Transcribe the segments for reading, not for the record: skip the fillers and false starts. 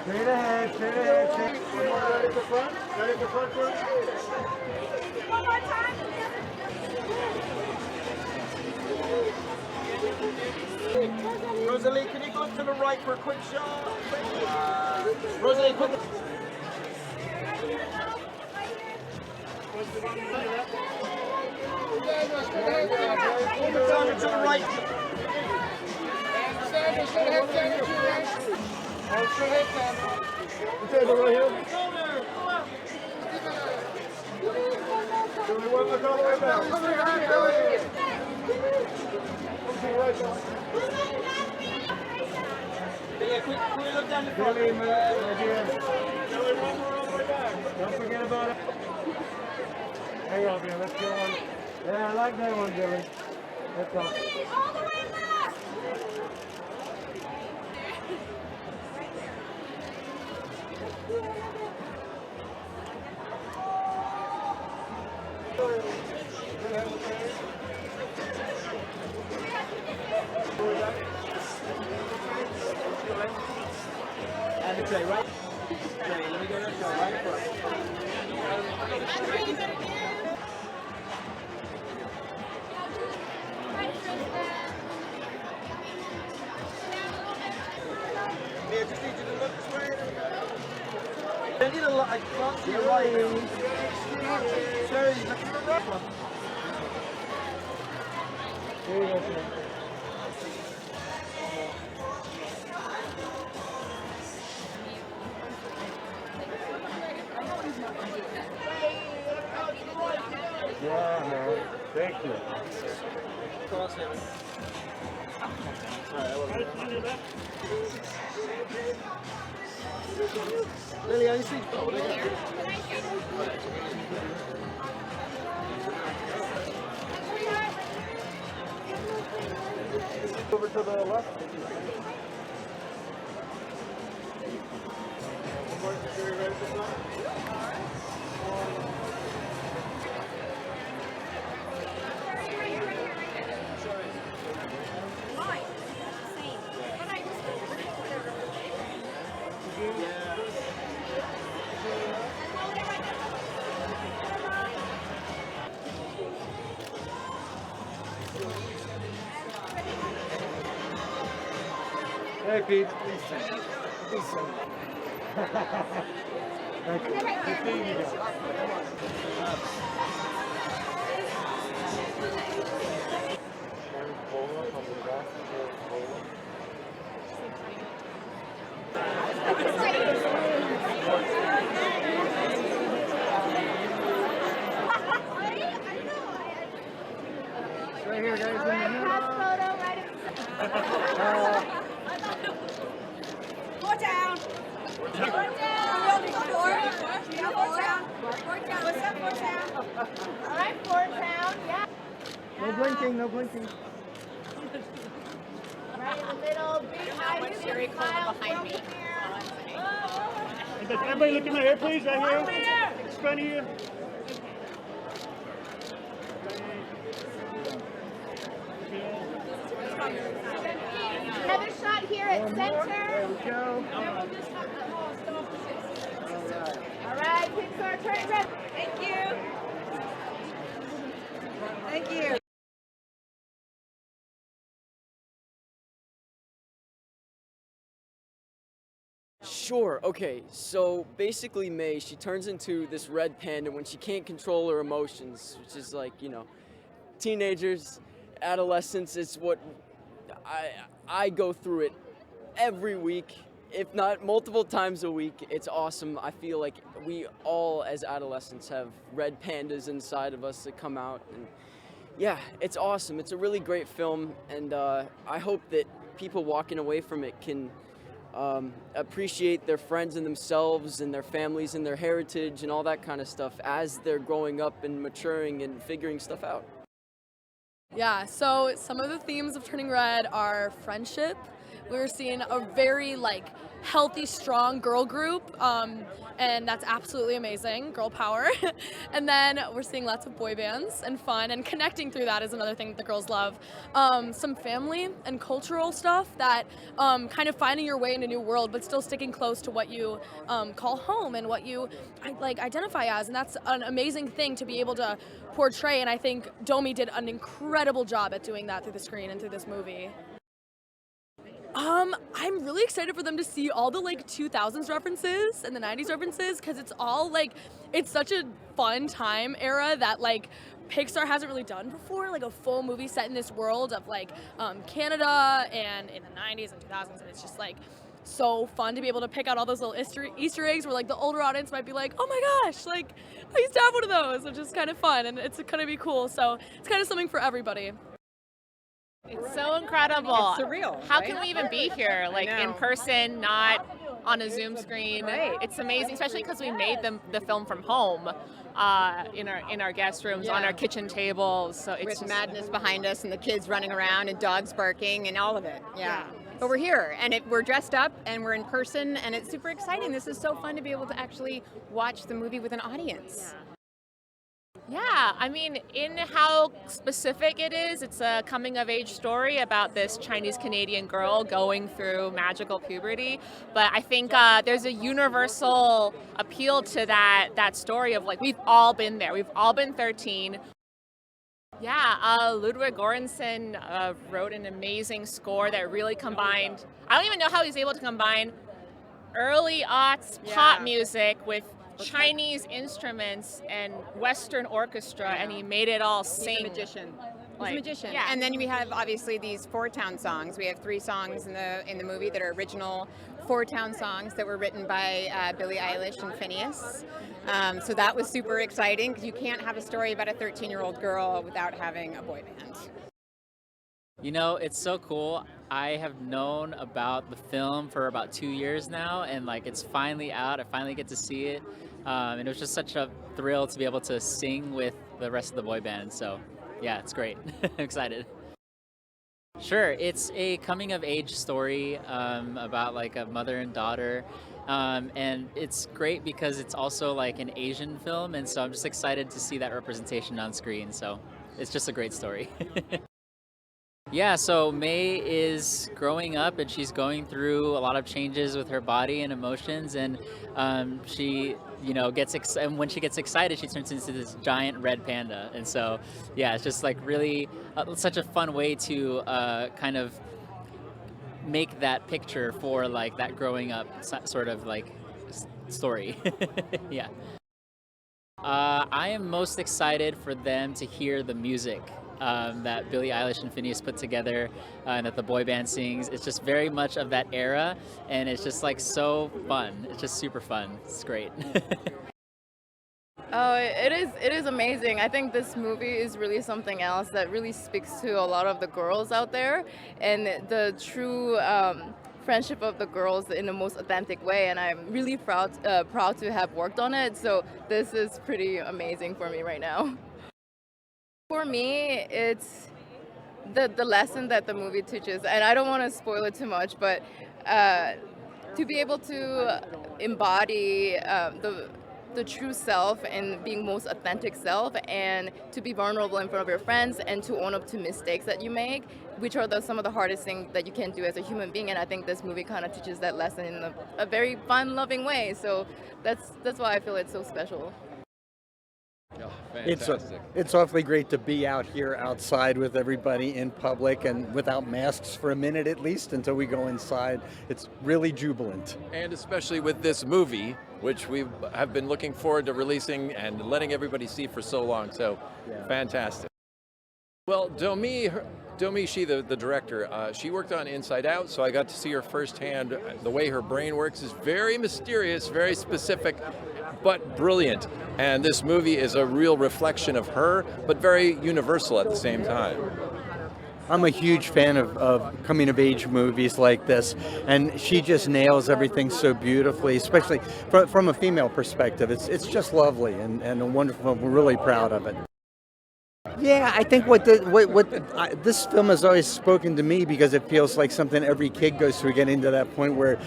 Straight ahead, straight ahead. Right at the front, right at the front first. One more time. Rosalie, can you go to the right for a quick shot? Rosalie, quick. Sandra, to the right. Sandra, straight ahead, Sandra. And straight ahead, Sandra. Sandra, right here. Do we want to look all the way back? Come right back. Yeah, quick, look down the front. Billy, my dear. Billy, one more all the way back. Don't forget about it. Hang on, Billy. Let's get one. Yeah, I like that one, Billy. Let's go. All the way back. And the tray, right? Tray, let me go that right in front. Yeah, just need you to look this way. I need a lot. I can't see a right. Sherry, look to the right. Here you go, sir. Yeah, man. Thank you. Cross him. Lily, I see. Over to the left. One more security right at the front. Hey, Pete. Please send. Thank you. Good seeing you guys. Right here, guys. Four down. Four down. Four down. What's up, four down? All right, four down. Yeah. No blinking, no blinking. Right in the middle. Big high Siri smile behind me. Everybody look at my hair, please. Right here. It's front of you. Another shot here at center. There we go. All right, Pixar, turn it red. Thank you. Thank you. Sure, okay. So basically, May, she turns into this red panda when she can't control her emotions, which is like, teenagers, adolescence is what I I go through it every week, if not multiple times a week. It's awesome. I feel like we all as adolescents have red pandas inside of us that come out, and yeah, it's awesome. It's a really great film, and I hope that people walking away from it can appreciate their friends and themselves and their families and their heritage and all that kind of stuff as they're growing up and maturing and figuring stuff out. Yeah, so some of the themes of Turning Red are friendship. We're seeing a very healthy, strong girl group, and that's absolutely amazing, girl power. And then we're seeing lots of boy bands and fun, and connecting through that is another thing that the girls love. Some family and cultural stuff that kind of finding your way in a new world, but still sticking close to what you call home and what you identify as, and that's an amazing thing to be able to portray. And I think Domi did an incredible job at doing that through the screen and through this movie. I'm really excited for them to see all the 2000s references and the 90s references, because it's all it's such a fun time era that Pixar hasn't really done before, a full movie set in this world of Canada and in the 90s and 2000s, and it's just so fun to be able to pick out all those little Easter eggs where the older audience might be like, oh my gosh, I used to have one of those, which is kind of fun, and it's gonna be cool. So it's kind of something for everybody. It's so incredible. It's surreal. How right? can we even be here, in person, not on a Zoom screen? Right. It's amazing, especially because we made the film from home, in our guest rooms, on our kitchen tables. So it's With just madness behind us and the kids running around and dogs barking and all of it. Yeah. But we're here and we're dressed up and we're in person and it's super exciting. This is so fun to be able to actually watch the movie with an audience. Yeah, I mean, in how specific it is, it's a coming-of-age story about this Chinese-Canadian girl going through magical puberty. But I think there's a universal appeal to that story of we've all been there. We've all been 13. Yeah, Ludwig Göransson wrote an amazing score that really combined. I don't even know how he's able to combine early aughts pop music with Chinese instruments and Western orchestra, and he made it all sing. He's a magician. He's a magician. Yeah. And then we have obviously these Four Town songs. We have 3 songs in the movie that are original Four Town songs that were written by Billie Eilish and Phineas. So that was super exciting because you can't have a story about a 13-year-old girl without having a boy band. It's so cool. I have known about the film for about 2 years now, and it's finally out. I finally get to see it, and it was just such a thrill to be able to sing with the rest of the boy band. So, yeah, it's great. I'm excited. Sure, it's a coming-of-age story about a mother and daughter, and it's great because it's also an Asian film, and so I'm just excited to see that representation on screen. So, it's just a great story. Yeah, so May is growing up and she's going through a lot of changes with her body and emotions, and she, and when she gets excited, she turns into this giant red panda. And so, yeah, it's just really such a fun way to kind of make that picture for that growing up sort of story. Yeah. I am most excited for them to hear the music that Billie Eilish and Phineas put together, and that the boy band sings. It's just very much of that era, and it's just so fun. It's just super fun. It's great. Oh, it is amazing. I think this movie is really something else that really speaks to a lot of the girls out there, and the true friendship of the girls in the most authentic way. And I'm really proud to have worked on it. So this is pretty amazing for me right now. For me, it's the lesson that the movie teaches, and I don't want to spoil it too much, but to be able to embody the true self and being most authentic self, and to be vulnerable in front of your friends and to own up to mistakes that you make, which are some of the hardest things that you can do as a human being. And I think this movie kind of teaches that lesson in a very fun, loving way. So that's why I feel it's so special. Oh, It's fantastic. it's awfully great to be out here outside with everybody in public and without masks for a minute at least until we go inside. It's really jubilant. And especially with this movie, which we have been looking forward to releasing and letting everybody see for so long. So, fantastic. Well, Domi Shi, the director, she worked on Inside Out, so I got to see her firsthand. The way her brain works is very mysterious, very specific, but brilliant. And this movie is a real reflection of her, but very universal at the same time. I'm a huge fan of coming of age movies like this, and she just nails everything so beautifully, especially from a female perspective. It's just lovely and a wonderful. We're really proud of it. Yeah, I think this film has always spoken to me because it feels like something every kid goes through, getting to that point where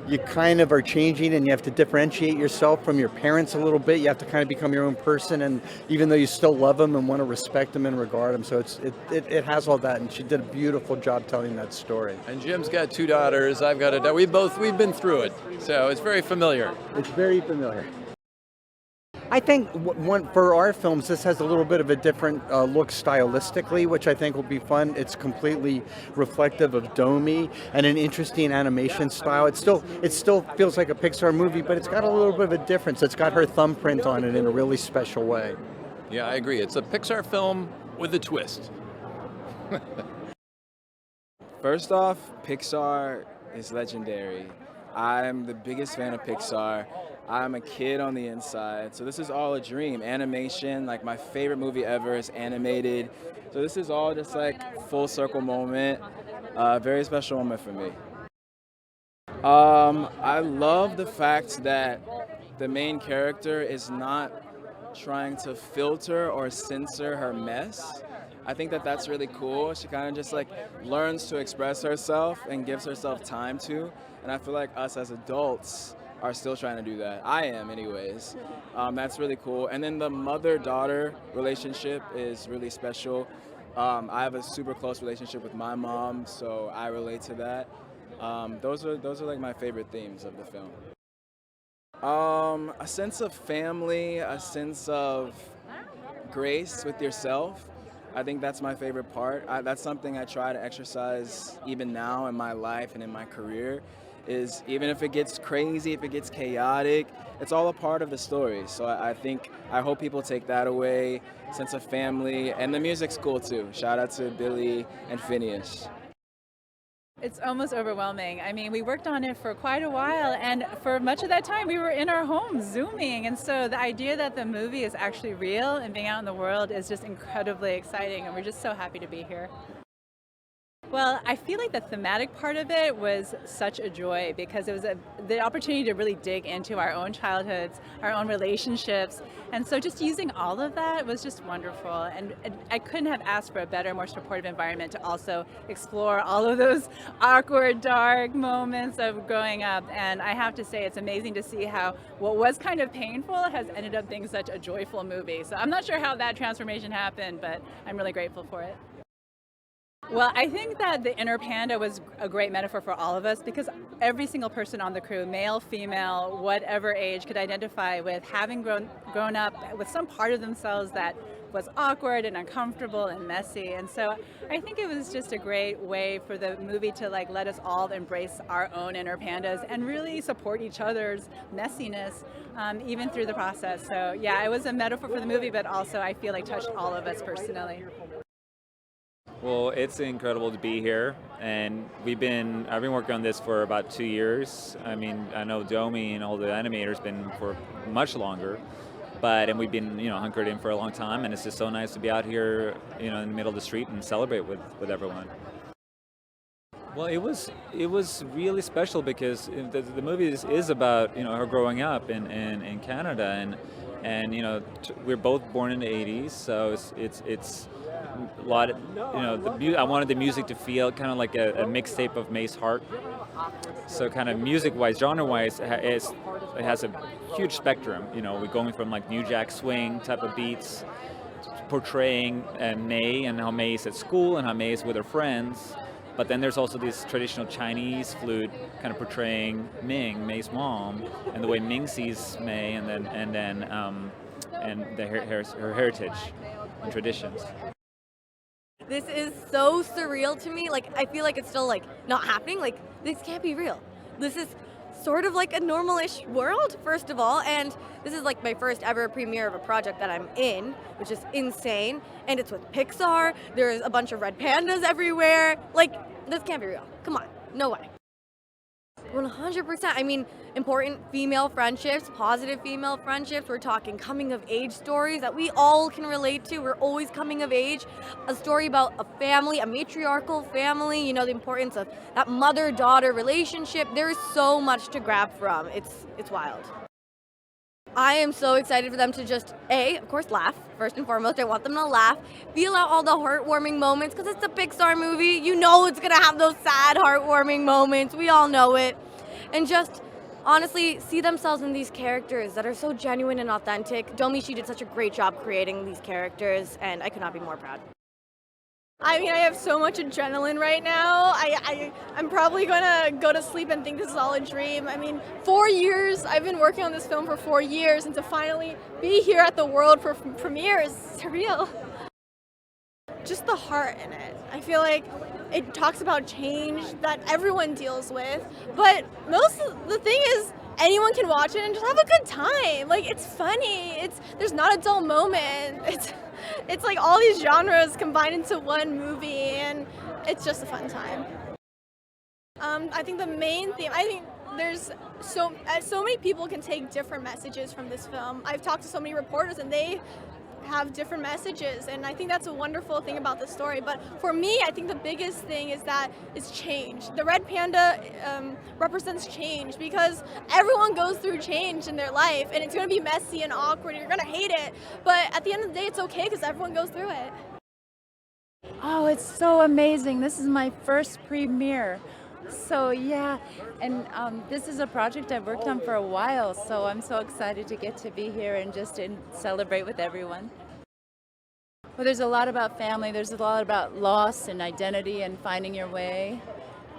you kind of are changing and you have to differentiate yourself from your parents a little bit. You have to kind of become your own person, and even though you still love them and want to respect them and regard them, so it has all that, and she did a beautiful job telling that story. And Jim's got 2 daughters. I've got a daughter. We've been through it, so it's very familiar. It's very familiar. I think for our films, this has a little bit of a different look stylistically, which I think will be fun. It's completely reflective of Domi and an interesting animation style. It still feels like a Pixar movie, but it's got a little bit of a difference. It's got her thumbprint on it in a really special way. Yeah, I agree. It's a Pixar film with a twist. First off, Pixar is legendary. I'm the biggest fan of Pixar. I'm a kid on the inside, so this is all a dream. Animation, like my favorite movie ever is animated. So this is all just like full circle moment, very special moment for me. I love the fact that the main character is not trying to filter or censor her mess. I think that that's really cool. She kind of just like learns to express herself and gives herself time to, and I feel like us as adults are still trying to do that. I am anyways. That's really cool. And then the mother-daughter relationship is really special. I have a super close relationship with my mom, so I relate to that. Those are like my favorite themes of the film. A sense of family, a sense of grace with yourself. I think that's my favorite part. That's something I try to exercise even now in my life and in my career, is even if it gets crazy, if it gets chaotic, it's all a part of the story. So I hope people take that away, sense of family, and the music's cool too. Shout out to Billy and Phineas. It's almost overwhelming. I mean, we worked on it for quite a while, and for much of that time we were in our homes Zooming, and so the idea that the movie is actually real and being out in the world is just incredibly exciting, and we're just so happy to be here. Well, I feel like the thematic part of it was such a joy because it was the opportunity to really dig into our own childhoods, our own relationships, and so just using all of that was just wonderful. And I couldn't have asked for a better, more supportive environment to also explore all of those awkward, dark moments of growing up. And I have to say, it's amazing to see how what was kind of painful has ended up being such a joyful movie. So I'm not sure how that transformation happened, but I'm really grateful for it. Well, I think that the inner panda was a great metaphor for all of us because every single person on the crew, male, female, whatever age, could identify with having grown up with some part of themselves that was awkward and uncomfortable and messy. And so I think it was just a great way for the movie to let us all embrace our own inner pandas and really support each other's messiness even through the process. So yeah, it was a metaphor for the movie, but also I feel like touched all of us personally. Well, it's incredible to be here, and I've been working on this for about 2 years. I mean, I know Domi and all the animators been for much longer, and we've been hunkered in for a long time, and it's just so nice to be out here, in the middle of the street and celebrate with everyone. Well, it was really special because the movie is about her growing up in Canada, and we're both born in the '80s, so it's a lot of, I wanted the music to feel kind of like a mixtape of May's heart. So kind of music-wise, genre-wise, it has a huge spectrum. We're going from like New Jack Swing type of beats, portraying May and how May is at school and how May is with her friends. But then there's also this traditional Chinese flute kind of portraying Ming, May's mom, and the way Ming sees May, and then and her heritage and traditions. This is so surreal to me. Like, I feel like it's still like not happening. Like, this can't be real. This is sort of like a normal-ish world, first of all, and this is like my first ever premiere of a project that I'm in, which is insane. And it's with Pixar. There's a bunch of red pandas everywhere. Like, this can't be real. Come on, no way. 100%. I mean, important female friendships, positive female friendships. We're talking coming of age stories that we all can relate to. We're always coming of age. A story about a family, a matriarchal family, you know, the importance of that mother-daughter relationship. There is so much to grab from. It's wild. I am so excited for them to just, of course, laugh. First and foremost, I want them to laugh, feel out all the heartwarming moments, because it's a Pixar movie. You know it's going to have those sad, heartwarming moments. We all know it. And just, honestly, see themselves in these characters that are so genuine and authentic. Domi, she did such a great job creating these characters, and I could not be more proud. I mean, I have so much adrenaline right now. I'm probably gonna go to sleep and think this is all a dream. I mean, 4 years, I've been working on this film for 4 years, and to finally be here at the world premiere is surreal. Just the heart in it. I feel like it talks about change that everyone deals with, but the thing is, anyone can watch it and just have a good time. Like, it's funny. There's not a dull moment. It's like all these genres combined into one movie, and it's just a fun time. I think the main theme, I think there's so many people can take different messages from this film. I've talked to so many reporters, and they have different messages, and I think that's a wonderful thing about the story. But for me, I think the biggest thing is that it's change. The red panda represents change, because everyone goes through change in their life, and it's going to be messy and awkward, and you're going to hate it, but at the end of the day, it's okay, because everyone goes through it. Oh, it's so amazing. This is my first premiere. So yeah, and this is a project I've worked on for a while, so I'm so excited to get to be here and just celebrate with everyone. Well, there's a lot about family, there's a lot about loss and identity and finding your way,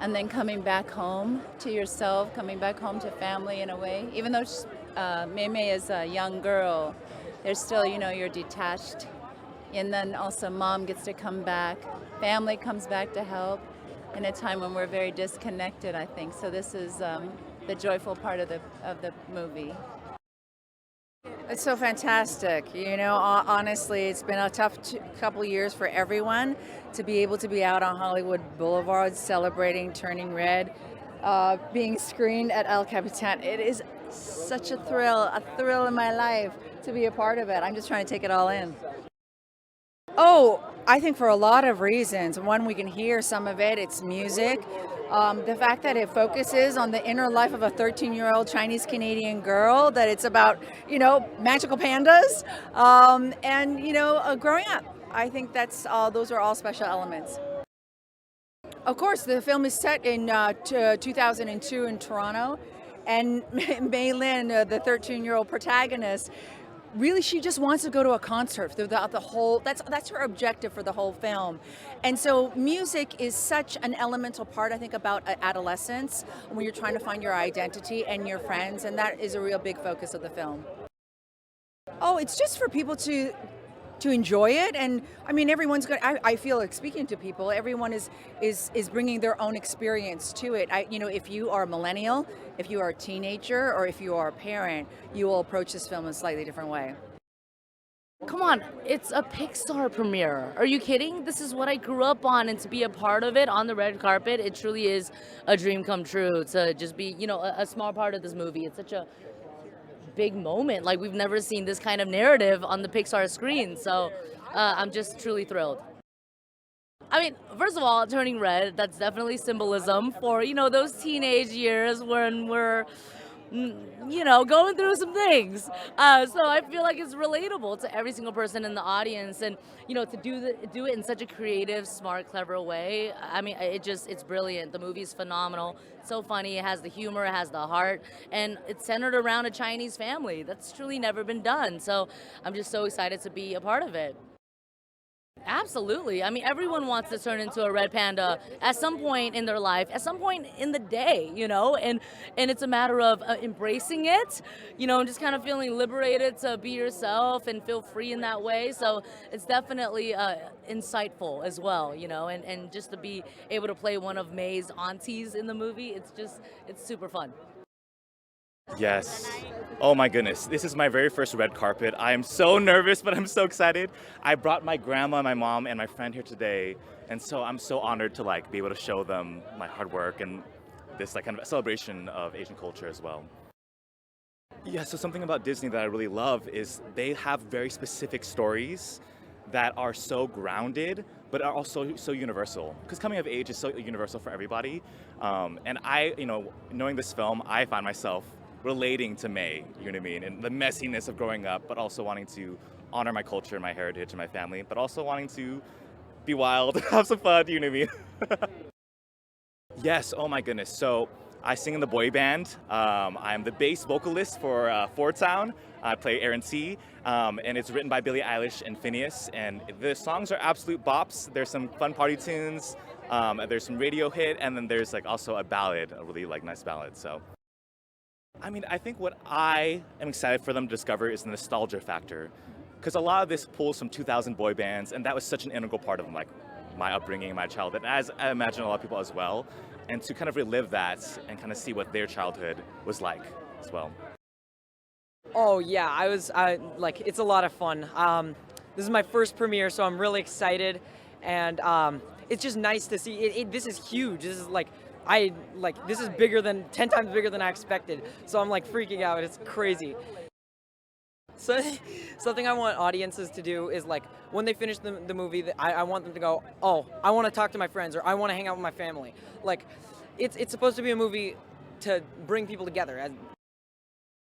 and then coming back home to yourself, coming back home to family in a way. Even though Mei Mei is a young girl, there's still, you know, you're detached. And then also mom gets to come back, family comes back to help, in a time when we're very disconnected, I think. So this is the joyful part of the movie. It's so fantastic. You know, honestly, it's been a tough couple years for everyone to be able to be out on Hollywood Boulevard celebrating Turning Red, being screened at El Capitan. It is such a thrill in my life to be a part of it. I'm just trying to take it all in. Oh, I think for a lot of reasons. One, we can hear some of it. It's music. The fact that it focuses on the inner life of a 13-year-old Chinese-Canadian girl, that it's about, you know, magical pandas, and, you know, growing up. I think those are all special elements. Of course, the film is set in 2002 in Toronto, and Mei Lin, the 13-year-old protagonist, really, she just wants to go to a concert throughout the whole, that's her objective for the whole film. And so music is such an elemental part, I think, about adolescence, when you're trying to find your identity and your friends, and that is a real big focus of the film. Oh, it's just for people to enjoy it, and I mean, everyone's good. I feel like, speaking to people, everyone is bringing their own experience to it. You know, if you are a millennial, if you are a teenager, or if you are a parent, you will approach this film in a slightly different way. Come on, it's a Pixar premiere. Are you kidding? This is what I grew up on, and to be a part of it on the red carpet, it truly is a dream come true to just be, you know, a small part of this movie. It's such a big moment. Like, we've never seen this kind of narrative on the Pixar screen, so I'm just truly thrilled. I mean, first of all, Turning Red, that's definitely symbolism for, you know, those teenage years when we're, you know, going through some things. So I feel like it's relatable to every single person in the audience, and, you know, to do it in such a creative, smart, clever way. I mean, it's brilliant. The movie's phenomenal. It's so funny. It has the humor, it has the heart, and it's centered around a Chinese family. That's truly never been done. So I'm just so excited to be a part of it. Absolutely. I mean, everyone wants to turn into a red panda at some point in their life, at some point in the day, and it's a matter of embracing it, and just kind of feeling liberated to be yourself and feel free in that way. So it's definitely insightful as well, and just to be able to play one of May's aunties in the movie, it's super fun. Yes. Oh my goodness. This is my very first red carpet. I am so nervous, but I'm so excited. I brought my grandma, my mom, and my friend here today. And so I'm so honored to be able to show them my hard work and this kind of celebration of Asian culture as well. Yeah, so something about Disney that I really love is they have very specific stories that are so grounded, but are also so universal. Because coming of age is so universal for everybody. And knowing this film, I find myself relating to May, you know what I mean, and the messiness of growing up, but also wanting to honor my culture and my heritage and my family, but also wanting to be wild, have some fun, you know what I mean? Yes, oh my goodness. So I sing in the boy band. I'm the bass vocalist for Four Town. I play Aaron T, and it's written by Billie Eilish and Phineas, and the songs are absolute bops. There's some fun party tunes, there's some radio hit, and then there's also a ballad, a really nice ballad, so. I mean, I think what I am excited for them to discover is the nostalgia factor. Because a lot of this pulls from 2000 boy bands, and that was such an integral part of my upbringing, my childhood, as I imagine a lot of people as well. And to kind of relive that and kind of see what their childhood was like as well. Oh yeah, it's a lot of fun. This is my first premiere, so I'm really excited, and it's just nice to see. This is huge. This is this is 10 times bigger than I expected. So I'm freaking out. It's crazy. So something I want audiences to do is when they finish the movie, I want them to go, oh, I want to talk to my friends, or I want to hang out with my family. It's supposed to be a movie to bring people together.